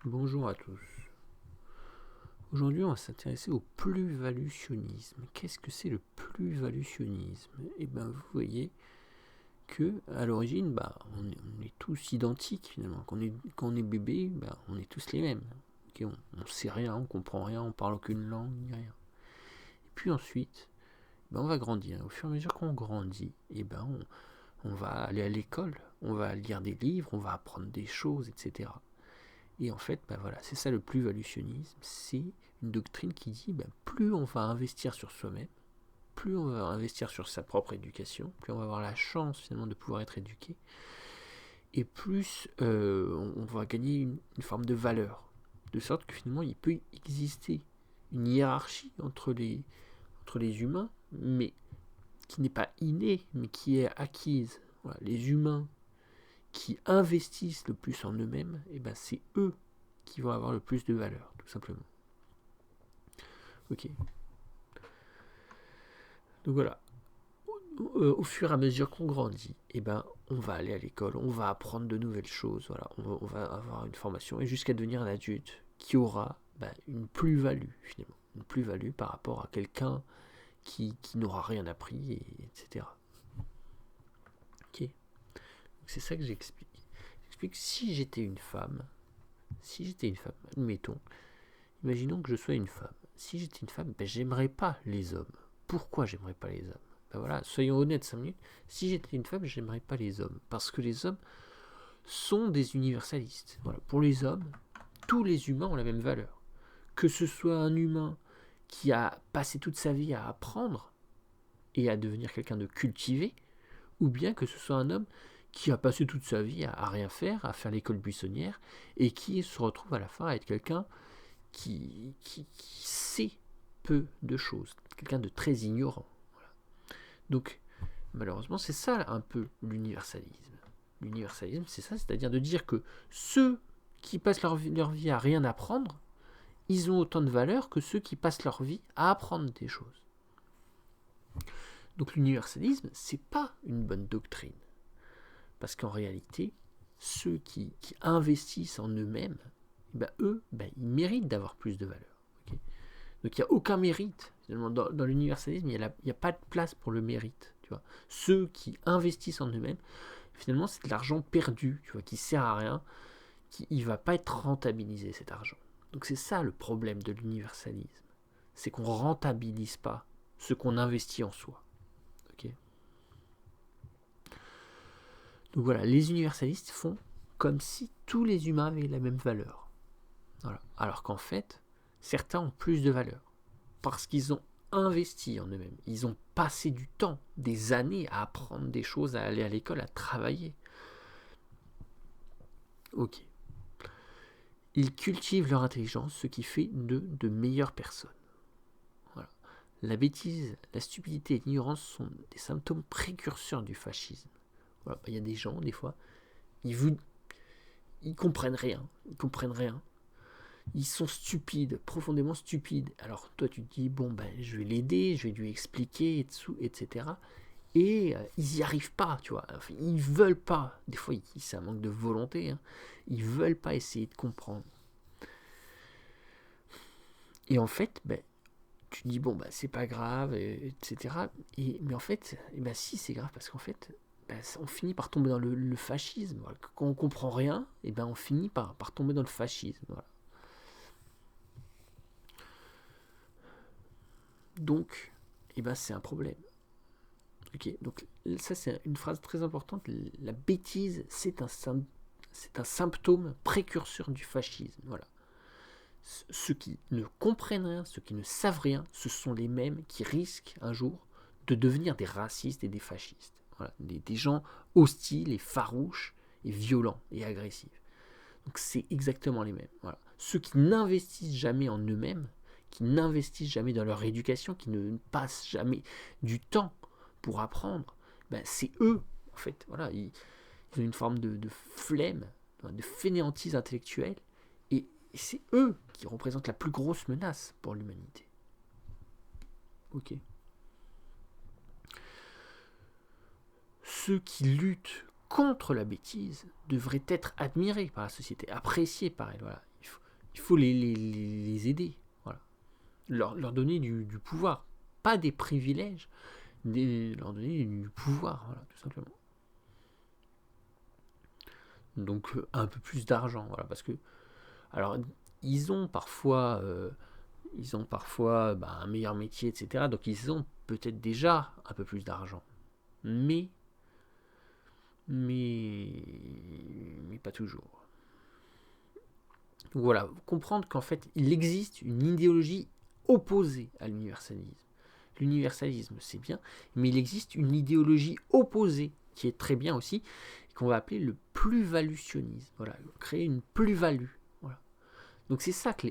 Bonjour à tous. Aujourd'hui, on va s'intéresser au plus-valutionnisme. Qu'est-ce que c'est le plus-valutionnisme? Eh bien, vous voyez que à l'origine, on est tous identiques finalement. Quand on est bébé, on est tous les mêmes. Okay, on sait rien, on comprend rien, on parle aucune langue, ni rien. Et puis ensuite, on va grandir. Au fur et à mesure qu'on grandit, on va aller à l'école, on va lire des livres, on va apprendre des choses, etc. Et en fait, c'est ça le plus-valutionnisme, c'est une doctrine qui dit plus on va investir sur soi-même, plus on va investir sur sa propre éducation, plus on va avoir la chance finalement de pouvoir être éduqué, et plus on va gagner une forme de valeur. De sorte que finalement il peut exister une hiérarchie entre les humains, mais qui n'est pas innée, mais qui est acquise. Voilà, les humains qui investissent le plus en eux-mêmes, c'est eux qui vont avoir le plus de valeur, tout simplement. Ok. Donc voilà. Au fur et à mesure qu'on grandit, on va aller à l'école, on va apprendre de nouvelles choses, voilà, on va avoir une formation et jusqu'à devenir un adulte qui aura une plus-value finalement, une plus-value par rapport à quelqu'un qui n'aura rien appris, etc. Ok. Donc c'est ça que j'explique. J'explique que si j'étais une femme, admettons, imaginons que je sois une femme. Si j'étais une femme, j'aimerais pas les hommes. Pourquoi j'aimerais pas les hommes? Voilà, soyons honnêtes 5 minutes. Si j'étais une femme, j'aimerais pas les hommes. Parce que les hommes sont des universalistes. Voilà. Pour les hommes, tous les humains ont la même valeur. Que ce soit un humain qui a passé toute sa vie à apprendre et à devenir quelqu'un de cultivé, ou bien que ce soit un homme qui a passé toute sa vie à rien faire, à faire l'école buissonnière, et qui se retrouve à la fin à être quelqu'un qui sait peu de choses, quelqu'un de très ignorant. Voilà. Donc, malheureusement, c'est ça un peu l'universalisme. L'universalisme, c'est ça, c'est-à-dire de dire que ceux qui passent leur vie à rien apprendre, ils ont autant de valeur que ceux qui passent leur vie à apprendre des choses. Donc l'universalisme, c'est pas une bonne doctrine. Parce qu'en réalité, ceux qui investissent en eux-mêmes, eux, ils méritent d'avoir plus de valeur. Okay. Donc il n'y a aucun mérite. Finalement, dans l'universalisme, il n'y a pas de place pour le mérite. Tu vois. Ceux qui investissent en eux-mêmes, finalement, c'est de l'argent perdu, tu vois, qui sert à rien, il ne va pas être rentabilisé cet argent. Donc c'est ça le problème de l'universalisme. C'est qu'on ne rentabilise pas ce qu'on investit en soi. Okay. Donc voilà, les universalistes font comme si tous les humains avaient la même valeur. Voilà. Alors qu'en fait, certains ont plus de valeur. Parce qu'ils ont investi en eux-mêmes. Ils ont passé du temps, des années à apprendre des choses, à aller à l'école, à travailler. Ok. Ils cultivent leur intelligence, ce qui fait d'eux de meilleures personnes. Voilà. La bêtise, la stupidité et l'ignorance sont des symptômes précurseurs du fascisme. Voilà. Il y a des gens, des fois, ils comprennent rien. Ils comprennent rien. Ils sont stupides, profondément stupides. Alors toi tu te dis, je vais l'aider, je vais lui expliquer, etc. Et ils n'y arrivent pas, tu vois. Enfin, ils veulent pas. Des fois, c'est un manque de volonté. Hein. Ils veulent pas essayer de comprendre. Et en fait, tu te dis, c'est pas grave, etc. Mais en fait, si, c'est grave, parce qu'en fait, on finit par tomber dans le fascisme. Voilà. Quand on comprend rien, on finit par tomber dans le fascisme. Voilà. Donc, c'est un problème. Ok, donc ça c'est une phrase très importante. La bêtise, c'est un symptôme précurseur du fascisme. Voilà. Ceux qui ne comprennent rien, ceux qui ne savent rien, ce sont les mêmes qui risquent un jour de devenir des racistes et des fascistes. Voilà. Des gens hostiles et farouches et violents et agressifs. Donc c'est exactement les mêmes. Voilà. Ceux qui n'investissent jamais en eux-mêmes, qui n'investissent jamais dans leur éducation, qui ne passent jamais du temps pour apprendre, c'est eux, en fait. Voilà, ils ont une forme de flemme, de fainéantise intellectuelle, et c'est eux qui représentent la plus grosse menace pour l'humanité. Ok. Ceux qui luttent contre la bêtise devraient être admirés par la société, appréciés par elle. Voilà. Il faut les aider, voilà. Leur donner du pouvoir, pas des privilèges, leur donner du pouvoir, voilà, tout simplement. Donc un peu plus d'argent, voilà, parce que alors ils ont parfois un meilleur métier, etc. Donc ils ont peut-être déjà un peu plus d'argent, mais pas toujours. Donc voilà, comprendre qu'en fait il existe une idéologie opposée à l'universalisme. L'universalisme c'est bien, mais il existe une idéologie opposée qui est très bien aussi, qu'on va appeler le plus-valutionnisme. Voilà, créer une plus-value. Voilà. Donc c'est ça que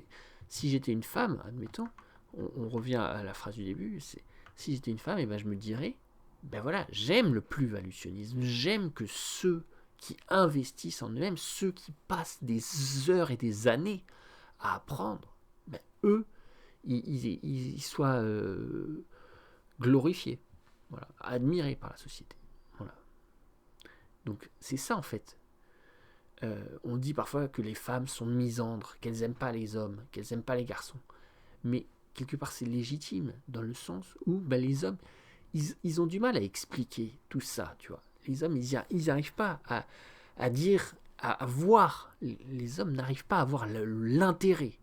si j'étais une femme, admettons, on revient à la phrase du début, c'est si j'étais une femme, et ben je me dirais, ben voilà, j'aime le plus-valutionnisme, j'aime que ceux qui investissent en eux-mêmes, ceux qui passent des heures et des années à apprendre, ben eux, ils soient glorifiés, voilà, admirés par la société. Voilà. Donc c'est ça en fait. On dit parfois que les femmes sont misandres, qu'elles n'aiment pas les hommes, qu'elles n'aiment pas les garçons. Mais quelque part c'est légitime, dans le sens où ben, les hommes, ils ont du mal à expliquer tout ça, tu vois. Les hommes, ils n'arrivent pas à dire, à voir, les hommes n'arrivent pas à voir l'intérêt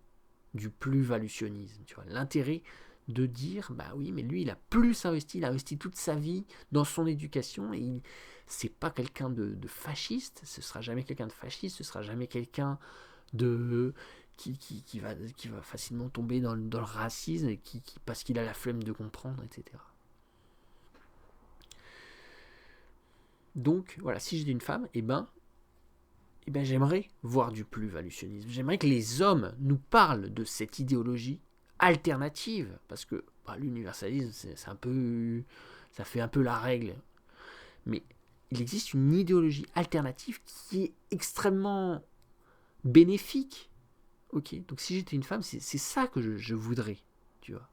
du plus-valutionnisme, tu vois. L'intérêt de dire, bah oui, mais lui, il a plus investi, il a investi toute sa vie dans son éducation, et c'est pas quelqu'un de fasciste, ce sera jamais quelqu'un de fasciste, ce sera jamais quelqu'un de qui va facilement tomber dans le racisme et parce qu'il a la flemme de comprendre, etc. Donc voilà, si j'étais une femme, eh ben j'aimerais voir du plus-valutionnisme. J'aimerais que les hommes nous parlent de cette idéologie alternative, parce que bah, l'universalisme, c'est un peu, ça fait un peu la règle. Mais il existe une idéologie alternative qui est extrêmement bénéfique. Ok, donc si j'étais une femme, c'est ça que je voudrais, tu vois.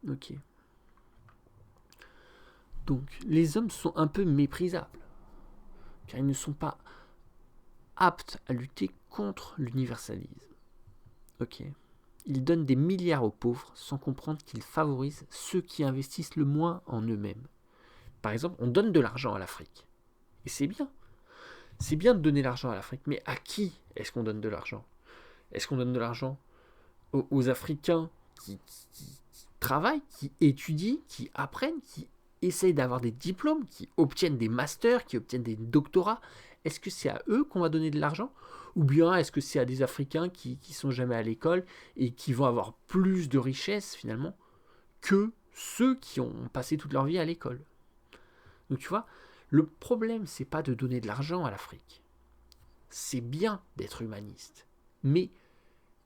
Ok. Donc les hommes sont un peu méprisables, car ils ne sont pas aptes à lutter contre l'universalisme. Ok. Ils donnent des milliards aux pauvres sans comprendre qu'ils favorisent ceux qui investissent le moins en eux-mêmes. Par exemple, on donne de l'argent à l'Afrique. Et c'est bien. C'est bien de donner l'argent à l'Afrique, mais à qui est-ce qu'on donne de l'argent? Est-ce qu'on donne de l'argent aux Africains qui travaillent, qui étudient, qui apprennent, qui essayent d'avoir des diplômes, qui obtiennent des masters, qui obtiennent des doctorats? Est-ce que c'est à eux qu'on va donner de l'argent? Ou bien est-ce que c'est à des Africains qui sont jamais à l'école et qui vont avoir plus de richesses finalement que ceux qui ont passé toute leur vie à l'école? Donc tu vois, le problème c'est pas de donner de l'argent à l'Afrique. C'est bien d'être humaniste, mais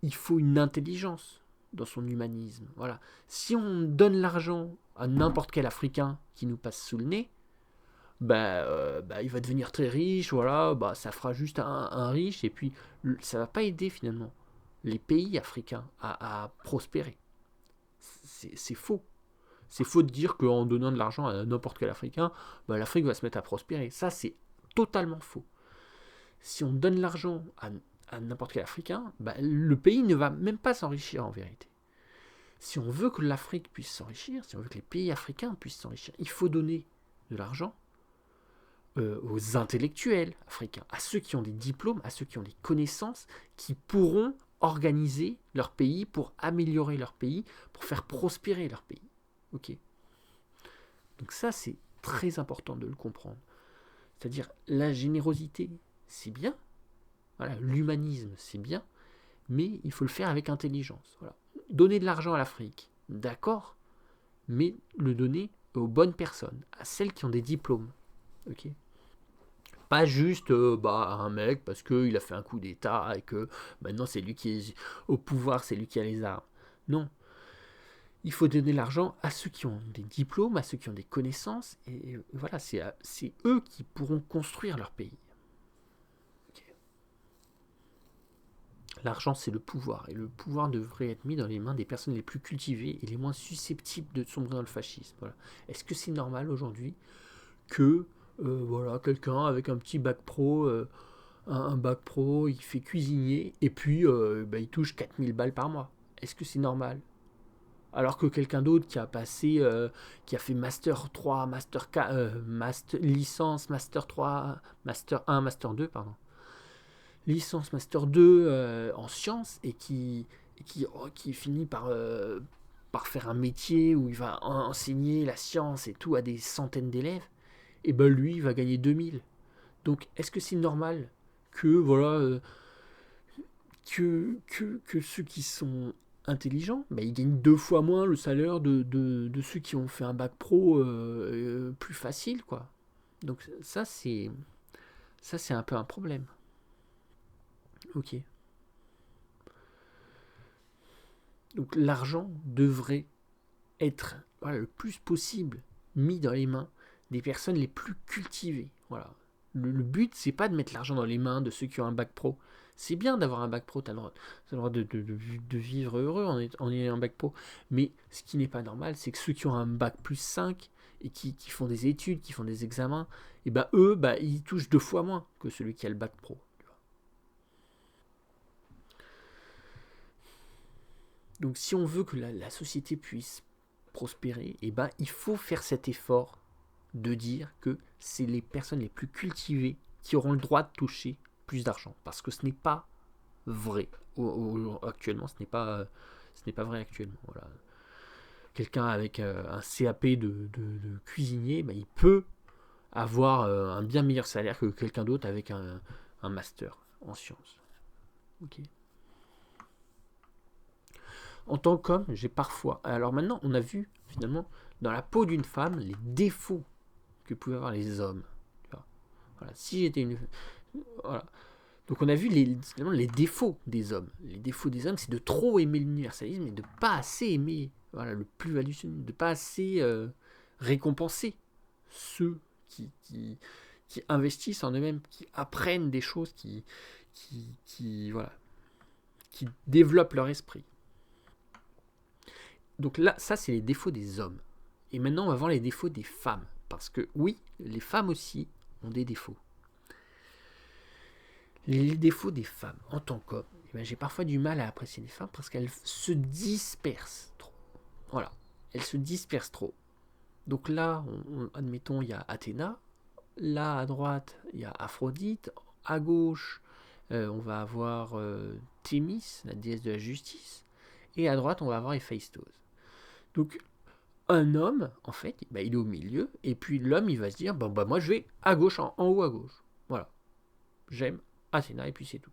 il faut une intelligence dans son humanisme. Voilà. Si on donne l'argent à n'importe quel Africain qui nous passe sous le nez, il va devenir très riche, voilà, ça fera juste un riche, et puis ça va pas aider finalement les pays africains à prospérer. C'est faux. C'est faux de dire qu'en donnant de l'argent à n'importe quel Africain, l'Afrique va se mettre à prospérer. Ça, c'est totalement faux. Si on donne l'argent à n'importe quel Africain, le pays ne va même pas s'enrichir en vérité. Si on veut que l'Afrique puisse s'enrichir, si on veut que les pays africains puissent s'enrichir, il faut donner de l'argent aux intellectuels africains, à ceux qui ont des diplômes, à ceux qui ont des connaissances, qui pourront organiser leur pays pour améliorer leur pays, pour faire prospérer leur pays. Ok. Donc ça, c'est très important de le comprendre. C'est-à-dire, la générosité, c'est bien. Voilà, l'humanisme, c'est bien. Mais il faut le faire avec intelligence. Voilà. Donner de l'argent à l'Afrique, d'accord, mais le donner aux bonnes personnes, à celles qui ont des diplômes. Ok. Pas juste un mec parce qu'il a fait un coup d'état et que maintenant c'est lui qui est au pouvoir, c'est lui qui a les armes. Non. Il faut donner l'argent à ceux qui ont des diplômes, à ceux qui ont des connaissances, et voilà, c'est eux qui pourront construire leur pays. Okay. L'argent, c'est le pouvoir, et le pouvoir devrait être mis dans les mains des personnes les plus cultivées et les moins susceptibles de sombrer dans le fascisme. Voilà. Est-ce que c'est normal aujourd'hui que quelqu'un avec un petit bac pro un bac pro, il fait cuisinier, et puis il touche 4000 balles par mois. Est-ce que c'est normal? Alors que quelqu'un d'autre qui a fait Master 3, Master 4, licence, Master 3, Master 1, Master 2, pardon. Licence, Master 2 en sciences, et qui finit par faire un métier où il va enseigner la science et tout à des centaines d'élèves, et ben lui, il va gagner 2000. Donc, est-ce que c'est normal que, voilà, que ceux qui sont intelligents, bah, ils gagnent 2 fois moins le salaire de ceux qui ont fait un bac pro plus facile, quoi. Donc ça c'est un peu un problème. Ok. Donc l'argent devrait être, voilà, le plus possible mis dans les mains des personnes les plus cultivées. Voilà. Le but, c'est pas de mettre l'argent dans les mains de ceux qui ont un bac pro. C'est bien d'avoir un bac pro, t'as le droit de vivre heureux en ayant un bac pro. Mais ce qui n'est pas normal, c'est que ceux qui ont un bac plus 5 et qui font des études, qui font des examens, et ben eux, ils touchent 2 fois moins que celui qui a le bac pro. Donc si on veut que la société puisse prospérer, il faut faire cet effort de dire que c'est les personnes les plus cultivées qui auront le droit de toucher plus d'argent. Parce que ce n'est pas vrai. Actuellement, ce n'est pas vrai actuellement. Voilà. Quelqu'un avec un CAP de cuisinier, il peut avoir un bien meilleur salaire que quelqu'un d'autre avec un master en sciences. Ok. En tant qu'homme, j'ai parfois... Alors maintenant, on a vu, finalement, dans la peau d'une femme, les défauts que pouvaient avoir les hommes. Voilà. Si j'étais une... Voilà. Donc on a vu les défauts des hommes. Les défauts des hommes, c'est de trop aimer l'universalisme et de pas assez aimer, voilà, le plus-value, de pas assez récompenser ceux qui investissent en eux-mêmes, qui apprennent des choses, voilà, qui développent leur esprit. Donc là, ça, c'est les défauts des hommes. Et maintenant, on va voir les défauts des femmes. Parce que oui, les femmes aussi ont des défauts. Les défauts des femmes en tant qu'homme, j'ai parfois du mal à apprécier les femmes parce qu'elles se dispersent trop. Voilà, elles se dispersent trop. Donc là, admettons, il y a Athéna. Là, à droite, il y a Aphrodite. À gauche, on va avoir Thémis, la déesse de la justice. Et à droite, on va avoir Héphaïstos. Donc, un homme, en fait, il est au milieu. Et puis l'homme, il va se dire, moi, je vais à gauche, en haut à gauche. Voilà. J'aime Athéna et puis c'est tout.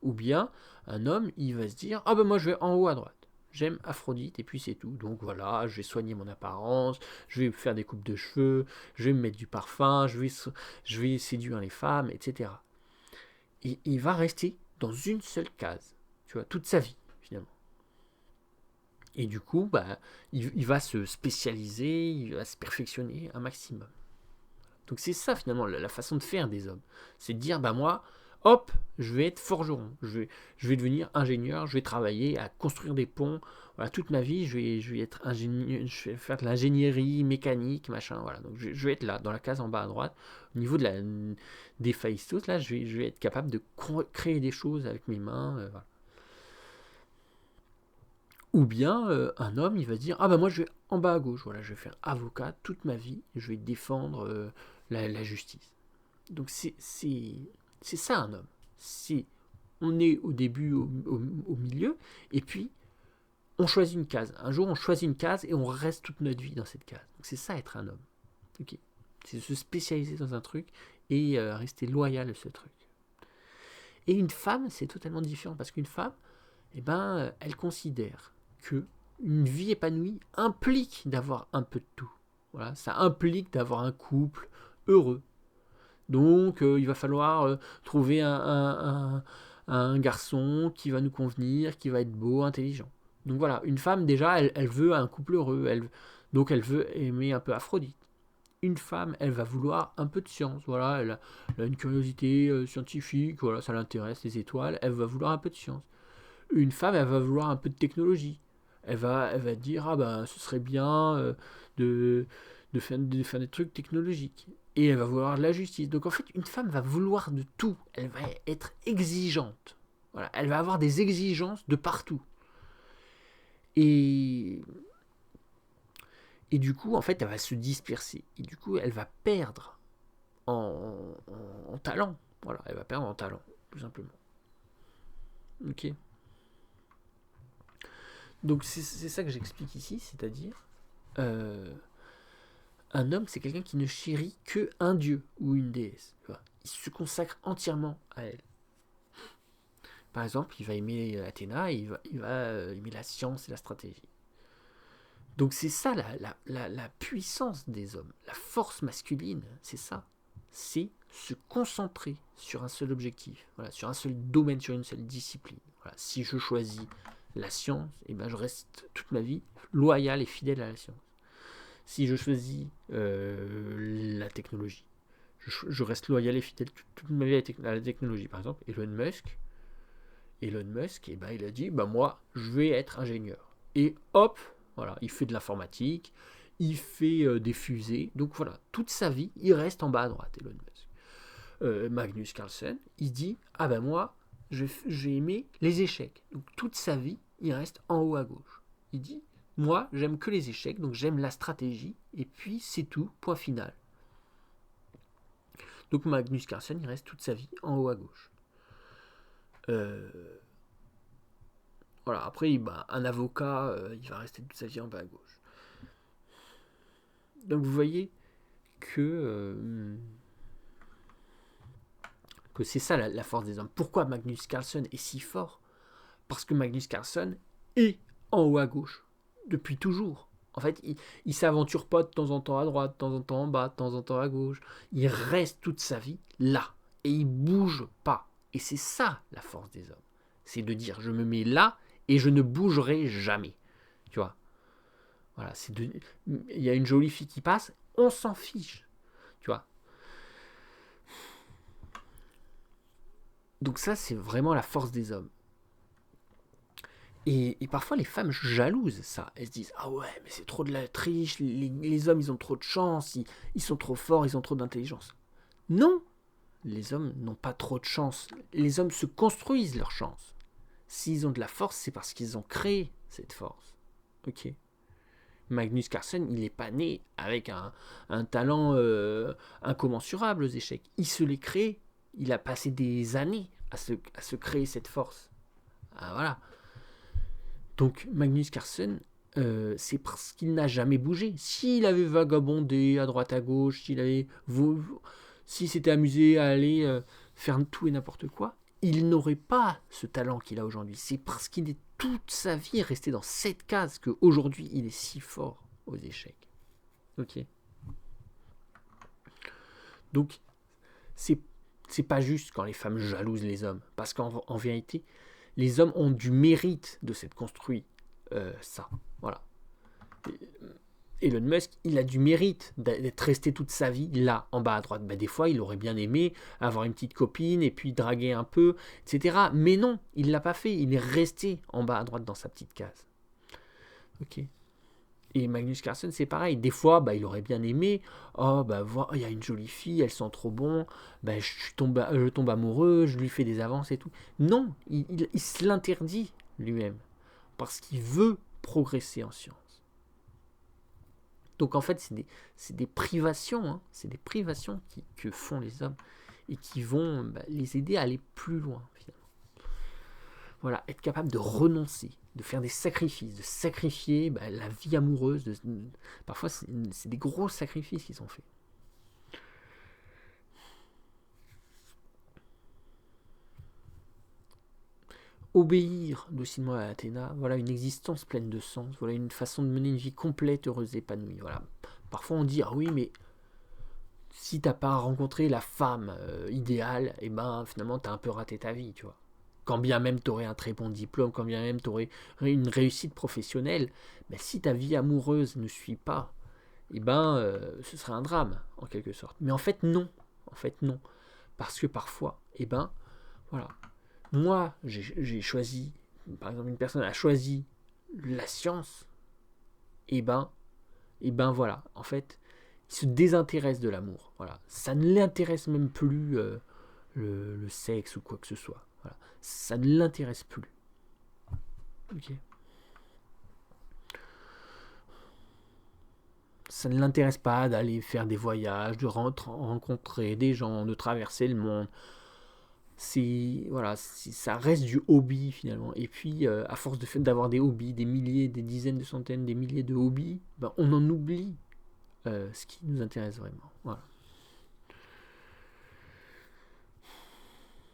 Ou bien, un homme, il va se dire, moi, je vais en haut à droite. J'aime Aphrodite et puis c'est tout. Donc voilà, je vais soigner mon apparence, je vais faire des coupes de cheveux, je vais me mettre du parfum, je vais séduire les femmes, etc. Et il va rester dans une seule case, tu vois, toute sa vie, finalement. Et du coup, il va se spécialiser, il va se perfectionner un maximum. Donc c'est ça, finalement, la façon de faire des hommes. C'est de dire, moi, hop, je vais être forgeron, je vais devenir ingénieur, je vais travailler à construire des ponts, voilà, toute ma vie, je vais être ingénieur, je vais faire de l'ingénierie mécanique, machin, voilà. Donc je vais être là, dans la case en bas à droite, au niveau des Phaistos, là, je vais être capable de créer des choses avec mes mains, voilà. Ou bien un homme, il va dire, moi je vais en bas à gauche, voilà, je vais faire avocat toute ma vie, je vais défendre la justice. Donc c'est ça un homme. On est au début, au milieu, et puis on choisit une case. Un jour, on choisit une case et on reste toute notre vie dans cette case. Donc c'est ça être un homme. Okay. C'est se spécialiser dans un truc et rester loyal à ce truc. Et une femme, c'est totalement différent parce qu'une femme, elle considère que une vie épanouie implique d'avoir un peu de tout. Voilà, ça implique d'avoir un couple heureux. Donc, il va falloir trouver un garçon qui va nous convenir, qui va être beau, intelligent. Donc voilà, une femme, déjà, elle veut un couple heureux. Donc, elle veut aimer un peu Aphrodite. Une femme, elle va vouloir un peu de science. Voilà, elle a une curiosité scientifique, voilà, ça l'intéresse, les étoiles. Elle va vouloir un peu de science. Une femme, elle va vouloir un peu de technologie. Elle va dire, ce serait bien de faire des trucs technologiques. et elle va vouloir de la justice. Donc en fait, une femme va vouloir de tout. Elle va être exigeante. Voilà, elle va avoir des exigences de partout. Et du coup, en fait, elle va se disperser. Et du coup, elle va perdre en talent. Voilà, elle va perdre en talent, tout simplement. Ok. Donc c'est ça que j'explique ici, c'est-à-dire un homme, c'est quelqu'un qui ne chérit que un dieu ou une déesse. Il se consacre entièrement à elle. Par exemple, il va aimer Athéna, et il va aimer la science et la stratégie. Donc c'est ça la puissance des hommes, la force masculine, c'est ça. C'est se concentrer sur un seul objectif, voilà, sur un seul domaine, sur une seule discipline. Voilà. Si je choisis la science, eh ben je reste toute ma vie loyal et fidèle à la science. Si je choisis la technologie, je reste loyal et fidèle toute ma vie à la technologie. Par exemple, Elon Musk, eh ben, il a dit, moi, je vais être ingénieur. Et hop, voilà, il fait de l'informatique, il fait des fusées. Donc voilà, toute sa vie, il reste en bas à droite, Elon Musk. Magnus Carlsen, il dit, moi, j'ai aimé les échecs. Donc toute sa vie, il reste en haut à gauche. Il dit, moi, j'aime que les échecs, donc j'aime la stratégie, et puis c'est tout, point final. Donc Magnus Carlsen, il reste toute sa vie en haut à gauche. Voilà, après, un avocat, il va rester toute sa vie en bas à gauche. Donc vous voyez que c'est ça la force des hommes. Pourquoi Magnus Carlsen est si fort ? Parce que Magnus Carlsen est en haut à gauche, depuis toujours. En fait, il s'aventure pas de temps en temps à droite, de temps en temps en bas, de temps en temps à gauche. Il reste toute sa vie là. Et il bouge pas. Et c'est ça la force des hommes. C'est de dire, je me mets là et je ne bougerai jamais. Tu vois ? Voilà, il y a une jolie fille qui passe, on s'en fiche. Tu vois ? Donc ça, c'est vraiment la force des hommes. Et parfois, les femmes jalousent ça. Elles se disent, ah ouais, mais c'est trop de la triche, les hommes, ils ont trop de chance, ils sont trop forts, ils ont trop d'intelligence. Non, les hommes n'ont pas trop de chance. Les hommes se construisent leur chance. S'ils ont de la force, c'est parce qu'ils ont créé cette force. Ok. Magnus Carlsen, il n'est pas né avec un talent incommensurable aux échecs. Il se l'est créé. Il a passé des années à se créer cette force. Ah, voilà. Donc Magnus Carlsen, c'est parce qu'il n'a jamais bougé. S'il avait vagabondé à droite à gauche, s'il s'était amusé à aller faire tout et n'importe quoi, il n'aurait pas ce talent qu'il a aujourd'hui. C'est parce qu'il est toute sa vie resté dans cette case qu'aujourd'hui il est si fort aux échecs. Ok. Donc c'est pas juste quand les femmes jalousent les hommes, parce qu'en vérité, les hommes ont du mérite de s'être construit ça. Voilà. Elon Musk, il a du mérite d'être resté toute sa vie là, en bas à droite. Des fois, il aurait bien aimé avoir une petite copine et puis draguer un peu, etc. Mais non, il ne l'a pas fait. Il est resté en bas à droite dans sa petite case. Ok. Et Magnus Carlsen, c'est pareil. Des fois, il aurait bien aimé. Il y a une jolie fille, elle sent trop bon. Je tombe amoureux, je lui fais des avances et tout. Non, il se l'interdit lui-même. Parce qu'il veut progresser en science. Donc en fait, c'est des privations. Hein, c'est des privations que font les hommes. Et qui vont les aider à aller plus loin, finalement. Voilà, être capable de renoncer, de faire des sacrifices, de sacrifier la vie amoureuse. Parfois, c'est des gros sacrifices qu'ils ont faits. Obéir docilement à Athéna, voilà une existence pleine de sens, voilà une façon de mener une vie complète, heureuse, épanouie. Voilà. Parfois, on dit, ah oui, mais si t'as pas rencontré la femme idéale, finalement, t'as un peu raté ta vie, tu vois. Quand bien même tu aurais un très bon diplôme, quand bien même tu aurais une réussite professionnelle, si ta vie amoureuse ne suit pas, ce serait un drame, en quelque sorte. Mais en fait, non. Parce que parfois, voilà. Moi, j'ai choisi, par exemple, une personne a choisi la science, voilà. En fait, il se désintéresse de l'amour. Voilà. Ça ne l'intéresse même plus le sexe ou quoi que ce soit. Voilà. Ça ne l'intéresse plus. Ok. Ça ne l'intéresse pas d'aller faire des voyages, de rencontrer des gens, de traverser le monde. Ça reste du hobby finalement. Et puis, à force d'avoir des hobbies, des milliers, des dizaines, des centaines, des milliers de hobbies, ben, on en oublie ce qui nous intéresse vraiment.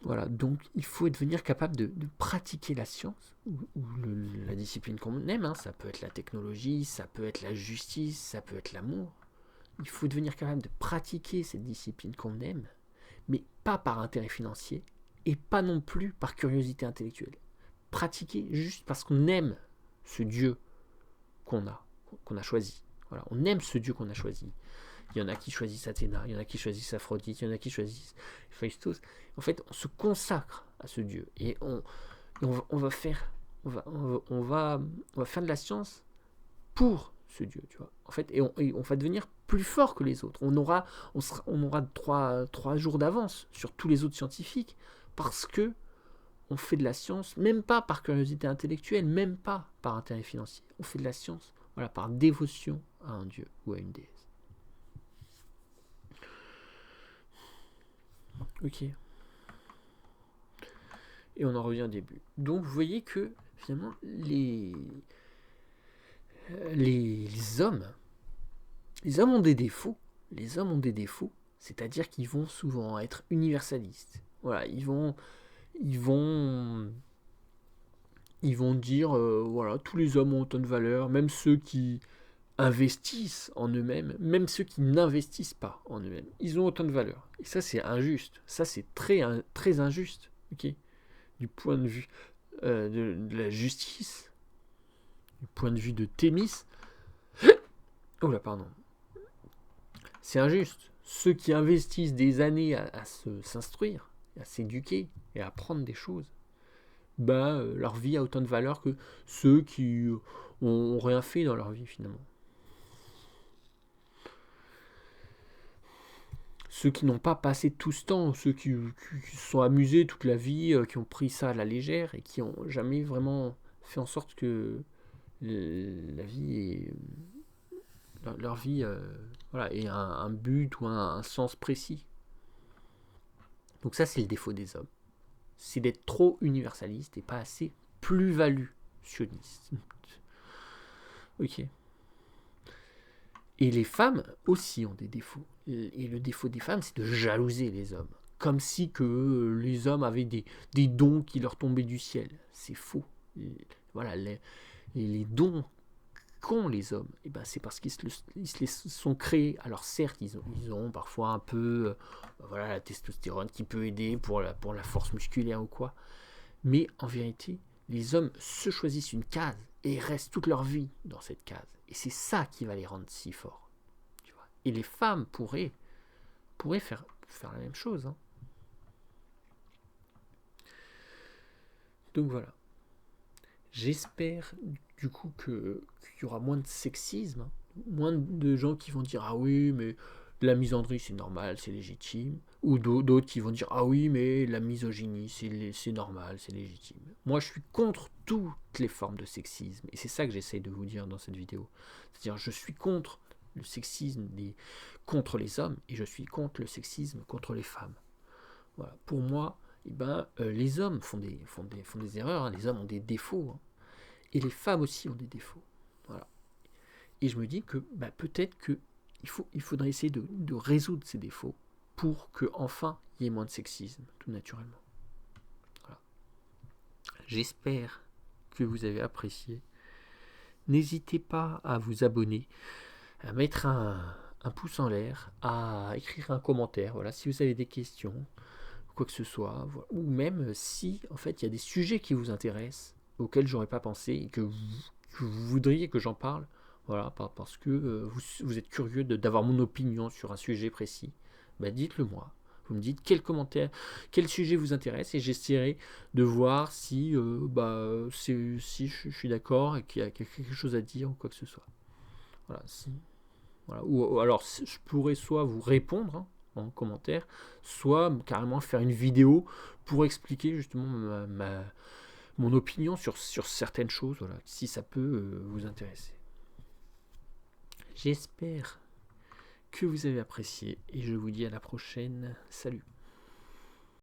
Voilà, donc il faut devenir capable de pratiquer la science ou la discipline qu'on aime. Hein. Ça peut être la technologie, ça peut être la justice, ça peut être l'amour. Il faut devenir capable de pratiquer cette discipline qu'on aime, mais pas par intérêt financier et pas non plus par curiosité intellectuelle. Pratiquer juste parce qu'on aime ce Dieu qu'on a choisi. Voilà, on aime ce Dieu qu'on a choisi. Il y en a qui choisissent Athéna, il y en a qui choisissent Aphrodite, il y en a qui choisissent Héphaïstos. En fait, on se consacre à ce Dieu et on va faire de la science pour ce Dieu, tu vois. En fait, et on va devenir plus fort que les autres. On aura 3 jours d'avance sur tous les autres scientifiques parce que on fait de la science, même pas par curiosité intellectuelle, même pas par intérêt financier. On fait de la science, voilà, par dévotion à un Dieu ou à une déesse. Ok. Et on en revient au début. Donc vous voyez que finalement les hommes ont des défauts. Les hommes ont des défauts, c'est-à-dire qu'ils vont souvent être universalistes. Voilà, ils vont dire voilà, tous les hommes ont autant de valeur, même ceux qui investissent en eux-mêmes, même ceux qui n'investissent pas en eux-mêmes. Ils ont autant de valeur. Et ça, c'est injuste. Ça, c'est très, très injuste. Ok, du point de vue de la justice, du point de vue de Thémis. Oh là, pardon. C'est injuste. Ceux qui investissent des années à s'instruire, à s'éduquer et à apprendre des choses, leur vie a autant de valeur que ceux qui ont rien fait dans leur vie finalement. Ceux qui n'ont pas passé tout ce temps, ceux qui se sont amusés toute la vie, qui ont pris ça à la légère et qui n'ont jamais vraiment fait en sorte que la vie leur vie ait un but ou un sens précis. Donc ça, c'est le défaut des hommes. C'est d'être trop universaliste et pas assez plus-valutionniste. Ok. Et les femmes aussi ont des défauts. Et le défaut des femmes, c'est de jalouser les hommes. Comme si que les hommes avaient des dons qui leur tombaient du ciel. C'est faux. Voilà, les dons qu'ont les hommes, et ben c'est parce qu'ils se les sont créés. Alors certes, ils ont parfois un peu voilà, la testostérone qui peut aider pour la force musculaire ou quoi. Mais en vérité, les hommes se choisissent une case et restent toute leur vie dans cette case. Et c'est ça qui va les rendre si forts. Tu vois. Et les femmes pourraient faire la même chose. Hein. Donc voilà. J'espère du coup qu'il y aura moins de sexisme, hein. Moins de gens qui vont dire ah oui mais la misandrie c'est normal, c'est légitime, ou d'autres qui vont dire ah oui mais la misogynie c'est normal, c'est légitime. Moi je suis contre toutes les formes de sexisme et c'est ça que j'essaye de vous dire dans cette vidéo. C'est-à-dire je suis contre le sexisme contre les hommes et je suis contre le sexisme contre les femmes. Voilà. Pour moi, les hommes font des erreurs, hein. Les hommes ont des défauts, hein. Et les femmes aussi ont des défauts. Voilà. Et je me dis que peut-être qu'il faudrait essayer de résoudre ces défauts pour qu'enfin il y ait moins de sexisme, tout naturellement. Voilà. J'espère que vous avez apprécié. N'hésitez pas à vous abonner, à mettre un pouce en l'air, à écrire un commentaire. Voilà, si vous avez des questions, quoi que ce soit, voilà. Ou même si en fait il y a des sujets qui vous intéressent, auxquels j'aurais pas pensé et que vous voudriez que j'en parle, voilà, parce que vous êtes curieux d'avoir mon opinion sur un sujet précis, dites-le moi. Vous me dites quel sujet vous intéresse et j'essaierai de voir si je suis d'accord et qu'il y a quelque chose à dire ou quoi que ce soit. Voilà, Voilà. Ou alors, je pourrais soit vous répondre en commentaire, soit carrément faire une vidéo pour expliquer justement mon opinion sur certaines choses, voilà, si ça peut vous intéresser. J'espère que vous avez apprécié et je vous dis à la prochaine. Salut!